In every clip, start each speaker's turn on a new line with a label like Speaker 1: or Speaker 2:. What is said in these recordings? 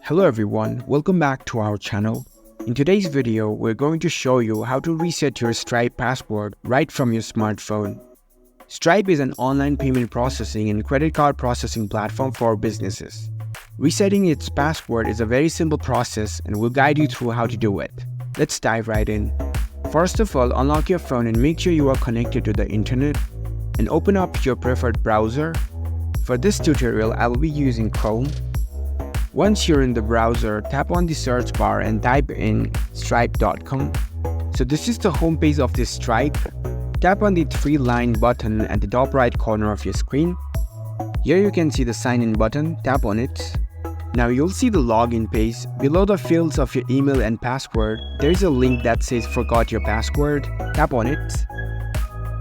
Speaker 1: Hello everyone, welcome back to our channel. In today's video, we're going to show you how to reset your Stripe password right from your smartphone. Stripe is an online payment processing and credit card processing platform for businesses. Resetting its password is a very simple process and we'll guide you through how to do it. Let's dive right in. First of all, unlock your phone and make sure you are connected to the internet and open up your preferred browser. For this tutorial, I will be using Chrome. Once you're in the browser, tap on the search bar and type in stripe.com. So this is the homepage of this Stripe. Tap on the three-line button at the top right corner of your screen. Here you can see the sign in button, tap on it. Now you'll see the login page. Below the fields of your email and password, there is a link that says forgot your password. Tap on it.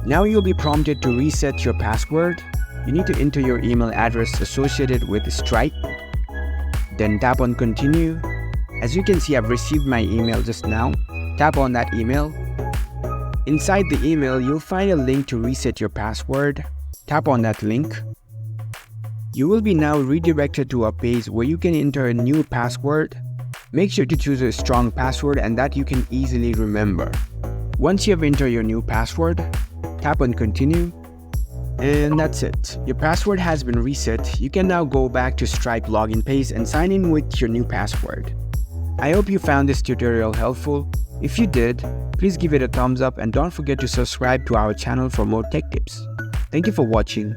Speaker 1: Now you'll be prompted to reset your password. You need to enter your email address associated with Stripe. Then tap on continue. As you can see, I've received my email just now. Tap on that email. Inside the email, you'll find a link to reset your password. Tap on that link. You will be now redirected to a page where you can enter a new password. Make sure to choose a strong password and that you can easily remember. Once you have entered your new password, tap on continue. And that's it. Your password has been reset. You can now go back to Stripe login page and sign in with your new password. I hope you found this tutorial helpful. If you did, please give it a thumbs up and don't forget to subscribe to our channel for more tech tips. Thank you for watching.